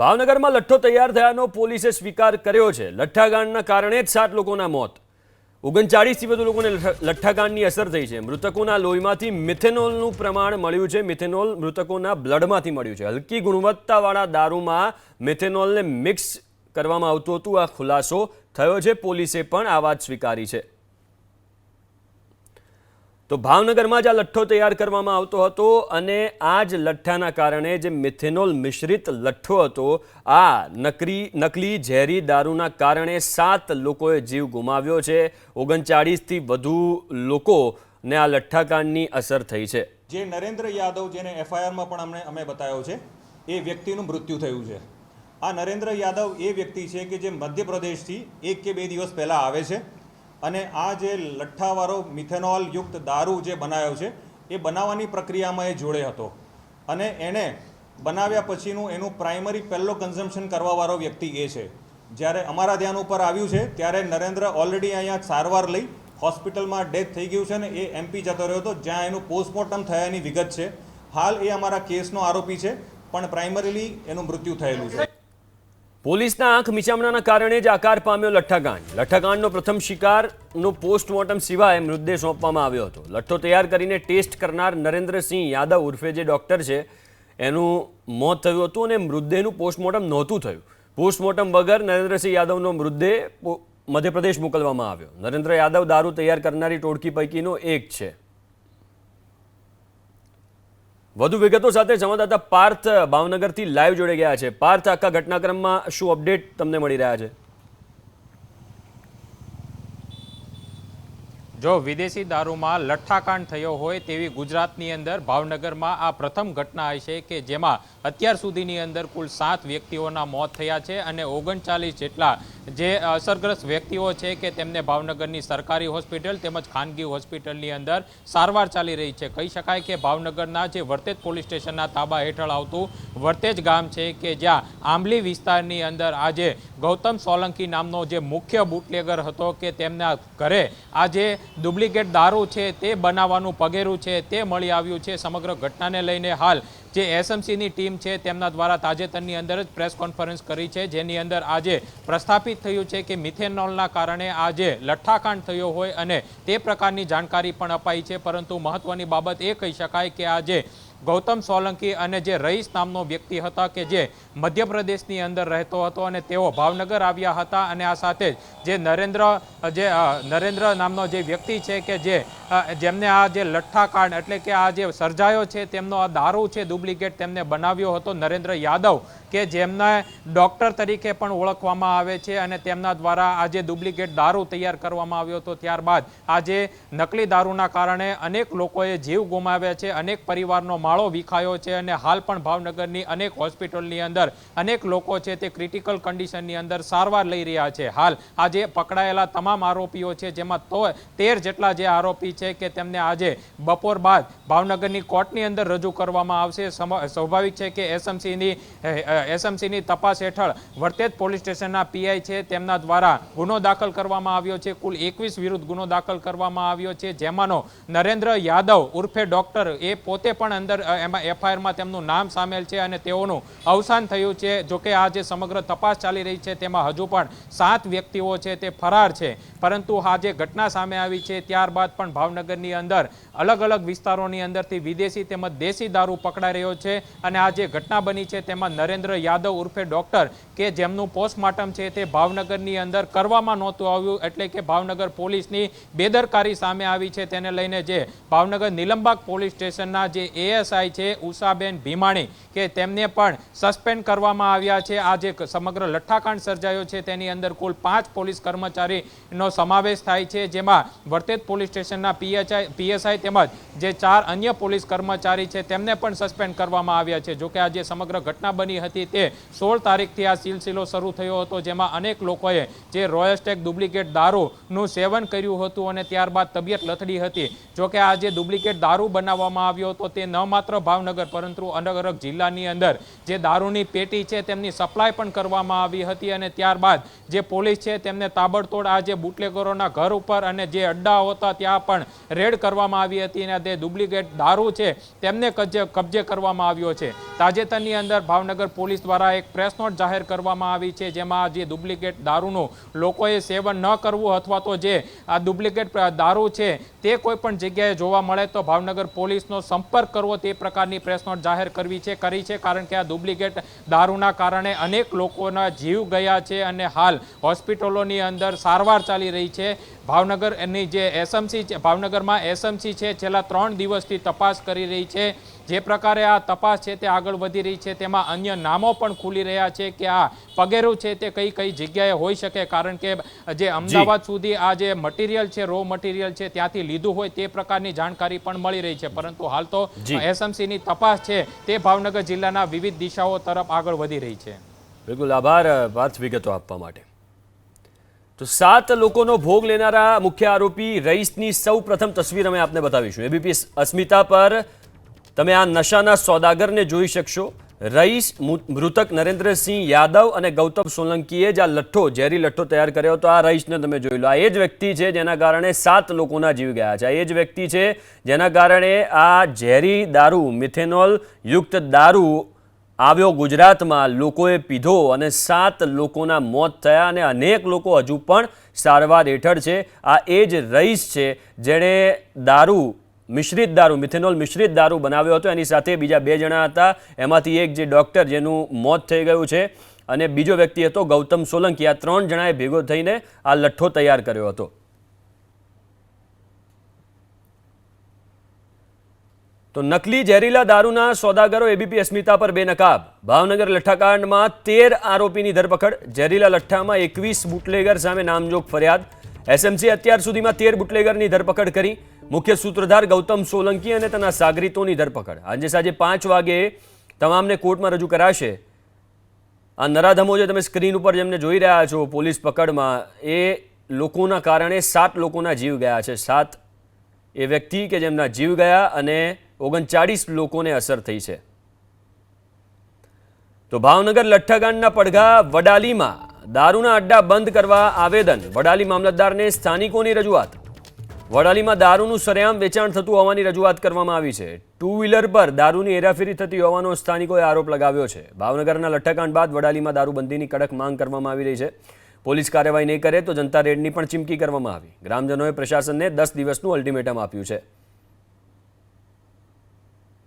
ભાવનગરમાં લઠ્ઠો તૈયાર થયાનો પોલીસે સ્વીકાર કર્યો છે। લઠ્ઠાકાંડના કારણે જ 7 લોકોના મોત, 39થી વધુ લોકોને લઠ્ઠાકાંડની અસર થઈ છે। મૃતકોના લોહીમાંથી મિથેનોલનું પ્રમાણ મળ્યું છે। મિથેનોલ મૃતકોના બ્લડમાંથી મળ્યું છે। હલકી ગુણવત્તાવાળા દારૂમાં મિથેનોલને મિક્સ કરવામાં આવતું હતું। આ ખુલાસો થયો છે। પોલીસે પણ આ વાત સ્વીકારી છે। તો ભાવનગરમાં જ આ લઠ્ઠો તૈયાર કરવામાં આવતો હતો અને આ જ લઠ્ઠાના કારણે જે મિથેનોલ મિશ્રિત લઠ્ઠો હતો, આ નકલી ઝેરી દારૂના કારણે 7 લોકોએ જીવ ગુમાવ્યો છે। 39થી વધુ લોકોને આ લઠ્ઠાકાંડની અસર થઈ છે। જે નરેન્દ્ર યાદવ, જેને એફઆઈઆરમાં પણ અમે બતાવ્યો છે, એ વ્યક્તિનું મૃત્યુ થયું છે। આ નરેન્દ્ર યાદવ એ વ્યક્તિ છે કે જે મધ્યપ્રદેશથી 1 કે 2 દિવસ પહેલાં આવે છે અને આ જે લઠ્ઠાવાળો મિથેનોલ યુક્ત દારૂ જે બનાવ્યો છે એ બનાવવાની પ્રક્રિયામાં એ જોડે હતો અને એણે બનાવ્યા પછીનું એનું પ્રાઇમરી પહેલો કન્ઝમ્પશન કરવાવાળો વ્યક્તિ એ છે। જ્યારે અમારા ધ્યાન ઉપર આવ્યું છે ત્યારે નરેન્દ્ર ઓલરેડી અહીંયા સારવાર લઈ હોસ્પિટલમાં ડેથ થઈ ગયું છે ને એ એમપી જતો રહ્યો હતો, જ્યાં એનું પોસ્ટમોર્ટમ થયાની વિગત છે। હાલ એ અમારા કેસનો આરોપી છે, પણ પ્રાઇમરીલી એનું મૃત્યુ થયેલું છે। પોલીસના આંખ મિચામણાના કારણે જ આકાર પામ્યો લઠ્ઠાકાંડ। લઠ્ઠાકાંડનો પ્રથમ શિકારનો પોસ્ટમોર્ટમ સિવાય મૃતદેહ સોંપવામાં આવ્યો હતો। લઠ્ઠો તૈયાર કરીને ટેસ્ટ કરનાર નરેન્દ્રસિંહ યાદવ ઉર્ફે જે ડૉક્ટર છે, એનું મોત થયું હતું અને મૃતદેહનું પોસ્ટમોર્ટમ નહોતું થયું। પોસ્ટમોર્ટમ વગર નરેન્દ્રસિંહ યાદવનો મૃતદેહ મધ્યપ્રદેશ મોકલવામાં આવ્યો। નરેન્દ્ર યાદવ દારૂ તૈયાર કરનારી ટોળકી પૈકીનો એક છે। વધુ વિગતો સાથે સંવાદદાતા પાર્થ ભાવનગરથી લાઈવ જોડે ગયા છે। પાર્થ, આખા ઘટનાક્રમમાં શું અપડેટ તમને મળી રહ્યા છે? જો વિદેશી દારૂમાં લઠ્ઠાકાંડ થયો હોય તેવી ગુજરાતની અંદર ભાવનગરમાં આ પ્રથમ ઘટના છે કે જેમાં અત્યાર સુધીની અંદર કુલ 7 વ્યક્તિઓના મોત થયા છે અને 39 જેટલા જે અસરગ્રસ્ત વ્યક્તિઓ છે કે તેમને ભાવનગરની સરકારી હોસ્પિટલ તેમજ ખાનગી હોસ્પિટલની અંદર સારવાર ચાલી રહી છે। કહી શકાય કે ભાવનગરના જે વર્તેજ પોલીસ સ્ટેશનના તાબા હેઠળ આવતું વર્તેજ ગામ છે કે જ્યાં આંબલી વિસ્તારની અંદર આજે ગૌતમ સોલંકી નામનો જે મુખ્ય બુટલેગર હતો કે તેમના ઘરે આજે ડુપ્લિકેટ દારૂ છે તે બનાવવાનું પગેરું છે તે મળી આવ્યું છે। સમગ્ર ઘટનાને લઈને હાલ જે એસએમસીની ટીમ છે તેમના દ્વારા તાજેતરની અંદર જ પ્રેસ કોન્ફરન્સ કરી છે, જેની અંદર આજે પ્રસ્થાપિત થયું છે કે મિથેનોલના કારણે આજે લઠ્ઠાકાંડ થયો હોય અને તે પ્રકારની જાણકારી પણ અપાઈ છે। પરંતુ મહત્વની બાબત એ કહી શકાય કે આજે ગૌતમ સોલંકી અને જે રઈસ નામનો વ્યક્તિ હતા કે જે મધ્યપ્રદેશની અંદર રહેતો હતો અને તેઓ ભાવનગર આવ્યા હતા અને આ સાથે જે નરેન્દ્ર નામનો જે વ્યક્તિ છે કે જેમને આ જે લઠ્ઠાકાંડ એટલે કે આ જે સર્જાયો છે તેમનો આ દારૂ છે ડુપ્લિકેટ તેમને બનાવ્યો હતો। નરેન્દ્ર યાદવ કે જેમને ડૉક્ટર તરીકે પણ ઓળખવામાં આવે છે અને તેમના દ્વારા આજે ડુપ્લિકેટ દારૂ તૈયાર કરવામાં આવ્યો હતો। ત્યારબાદ આજે નકલી દારૂના કારણે અનેક લોકોએ જીવ ગુમાવ્યા છે, અનેક પરિવારનો માળો વિખાયો છે અને હાલ પણ ભાવનગરની અનેક હોસ્પિટલની અંદર અનેક લોકો છે તે ક્રિટિકલ કન્ડિશનની અંદર સારવાર લઈ રહ્યા છે। હાલ આજે પકડાયેલા તમામ આરોપીઓ છે, જેમાં 13 જેટલા જે આરોપી છે કે તેમને આજે બપોર બાદ ભાવનગરની કોર્ટની અંદર રજૂ કરવામાં આવશે। સ્વાભાવિક છે કે એસએમસીની તપાસ હેઠળ વર્તેજ પોલીસ સ્ટેશનના પીઆઈ છે તેમના દ્વારા ગુનો દાખલ કરવામાં આવ્યો છે। કુલ 21 વિરુદ્ધ ગુનો દાખલ કરવામાં આવ્યો છે, જેમાંનો નરેન્દ્ર યાદવ ઉર્ફે ડૉક્ટર એ પોતે પણ અંદર એમાં એફઆઈઆરમાં તેમનું નામ સામેલ છે અને તેઓનું અવસાન થયું છે। જોકે આ જે સમગ્ર તપાસ ચાલી રહી છે તેમાં હજુ પણ 7 વ્યક્તિઓ છે તે ફરાર છે, પરંતુ આ જે ઘટના સામે આવી છે ત્યારબાદ પણ ભાવનગરની અંદર અલગ અલગ વિસ્તારોની અંદરથી વિદેશી તેમજ દેશી દારૂ પકડાઈ રહ્યો છે અને આ જે ઘટના બની છે તેમાં નરેન્દ્ર યાદવ ઉર્ફે ડૉક્ટર કે જેમનું પોસ્ટમોર્ટમ છે તે ભાવનગરની અંદર કરવામાં નહોતું આવ્યું, એટલે કે ભાવનગર પોલીસની બેદરકારી સામે આવી છે। તેને લઈને જે ભાવનગર નીલમબાગ પોલીસ સ્ટેશનના જે એએસઆઈ છે ઉષાબેન ભીમાણી કે તેમને પણ સસ્પેન્ડ કરવામાં આવ્યા છે। આ જે સમગ્ર લઠ્ઠાકાંડ સર્જાયો છે તેની અંદર કુલ 5 પોલીસ કર્મચારીનો સમાવેશ થાય છે, જેમાં વર્તેજ પોલીસ સ્ટેશનના પીએસઆઈ તેમજ જે 4 અન્ય પોલીસ કર્મચારી છે તેમને પણ સસ્પેન્ડ કરવામાં આવ્યા છે। જોકે આ જે સમગ્ર ઘટના બની હતી તે 16 તારીખથી આ સિલસિલો શરૂ થયો હતો, જેમાં અનેક લોકોએ જે રોયસ્ટેક ડુપ્લિકેટ દારૂનું સેવન કર્યું હતું અને ત્યારબાદ તબિયત લથડી હતી। જોકે આ જે ડુપ્લિકેટ દારૂ બનાવવામાં આવ્યો હતો તે ન માત્ર ભાવનગર પરંતુ અલગ અલગ જિલ્લાની અંદર જે દારૂની પેટી છે તેમની સપ્લાય પણ કરવામાં આવી હતી અને ત્યારબાદ જે પોલીસ છે તેમને તાબડતોડ આ જે બુટલેગરોના ઘર ઉપર અને જે અડ્ડાઓ હતા ત્યાં પણ રેડ કરવામાં આવી હતી અને તે ડુપ્લિકેટ દારૂ છે તેમને કબજે કરવામાં આવ્યો છે। તાજેતરની અંદર ભાવનગર પોલીસ પોલીસ દ્વારા એક પ્રેસ નોટ જાહેર કરવામાં આવી છે, જેમાં જે ડુપ્લિકેટ દારૂનું લોકોએ સેવન ન કરવું અથવા તો જે આ ડુપ્લિકેટ દારૂ છે તે કોઈ પણ જગ્યાએ જોવા મળે તો ભાવનગર પોલીસનો સંપર્ક કરવો તે પ્રકારની પ્રેસ નોટ જાહેર કરી છે, કારણ કે આ ડુપ્લિકેટ દારૂના કારણે અનેક લોકોના જીવ ગયા છે અને હાલ હોસ્પિટલોની અંદર સારવાર ચાલી રહી છે. ભાવનગરની જે એસએમસી છે, ભાવનગરમાં એસએમસી છે, છેલ્લા 3 દિવસથી તપાસ કરી રહી છે. જે પ્રકારે આ તપાસ છે તે આગળ વધી રહી છે, તેમાં અન્ય નામો પણ ખુલી રહ્યા છે કે આ પગેરું છે તે કઈ કઈ જગ્યાએ હોઈ શકે, કારણ કે જે અમદાવાદ સુધી આ જે મટીરિયલ છે, રો મટીરિયલ છે, ત્યાંથી લીધું હોય તે પ્રકારની જાણકારી પણ મળી રહી છે. પરંતુ હાલ તો એસએમસીની તપાસ છે તે ભાવનગર જિલ્લાના વિવિધ દિશાઓ તરફ આગળ વધી રહી છે. બિલકુલ, આભાર પાર્થ વિગતો આપવા માટે. તો 7 લોકોનો ભોગ લેનારા મુખ્ય આરોપી રઈસની સૌ પ્રથમ તસવીર અમે આપને બતાવીશું. એબીપી અસ્મિતા પર તમે આ નશાના સોદાગરને જોઈ શકશો. રઈસ મૃતક નરેન્દ્રસિંહ યાદવ અને ગૌતમ સોલંકીએ જ આ લઠ્ઠો, ઝેરી લઠ્ઠો તૈયાર કર્યો હતો. આ રઈસને તમે જોઈ લો, આ એ જ વ્યક્તિ છે જેના કારણે 7 લોકોના જીવ ગયા છે. આ એ જ વ્યક્તિ છે જેના કારણે આ ઝેરી દારૂ, મિથેનોલ યુક્ત દારૂ આવ્યો ગુજરાતમાં, લોકોએ પીધો અને 7 લોકોના મોત થયા અને અનેક લોકો હજુ પણ સારવાર હેઠળ છે. આ એ જ રઈસ છે જેણે દારૂ, મિશ્રિત દારૂ, મિથેનોલ મિશ્રિત દારૂ બનાવ્યો હતો. એની સાથે બીજા 2 જણા હતા, એમાંથી એક જે ડૉક્ટર જેનું મોત થઈ ગયું છે અને બીજો વ્યક્તિ હતો ગૌતમ સોલંકી. આ 3 જણાએ ભેગો થઈને આ લઠ્ઠો તૈયાર કર્યો હતો. તો નકલી ઝેરીલા દારૂના સોદાગરો એબીપી અસ્મિતા પર બેનકાબ. ભાવનગર લઠ્ઠાકાંડમાં 13 આરોપીની ધરપકડ. ઝેરીલા લઠ્ઠામાં 21 બુટલેગર સામે નામજોગ ફરિયાદ. એસએમસી અત્યાર સુધીમાં 13 બુટલેગરની ધરપકડ કરી. મુખ્ય સૂત્રધાર ગૌતમ સોલંકી અને તેના સાગરીતોની ધરપકડ. આજે સાંજે 5 વાગે તમામને કોર્ટમાં રજૂ કરાશે. આ નરાધમો જે તમે સ્ક્રીન ઉપર જેમને જોઈ રહ્યા છો પોલીસ પકડમાં, એ લોકોના કારણે 7 લોકોના જીવ ગયા છે. 7 એ વ્યક્તિ કે જેમના જીવ ગયા અને 39 લોકોને અસર થઈ છે. તો ભાવનગર લઠ્ઠાકાંડના પડઘા વડાલીમાં દારૂના અડ્ડા બંધ કરવા આવેદન. વડાલી મામલતદારને સ્થાનિકોની રજૂઆત. વડાલીમાં દારૂનું સરેઆમ વેચાણ થતું હોવાની રજૂઆત કરવામાં આવી છે. 2 વ્હીલર પર દારૂની હેરાફેરી થતી હોવાનો સ્થાનિકોએ આરોપ લગાવ્યો છે. ભાવનગરના લઠ્ઠાકાંડ બાદ વડાલીમાં દારૂબંધીની કડક માંગ કરવામાં આવી રહી છે. પોલીસ કાર્યવાહી નહીં કરે તો જનતા રેડની પણ ચીમકી કરવામાં આવી. ગ્રામજનોએ પ્રશાસનને 10 દિવસનું અલ્ટિમેટમ આપ્યું છે.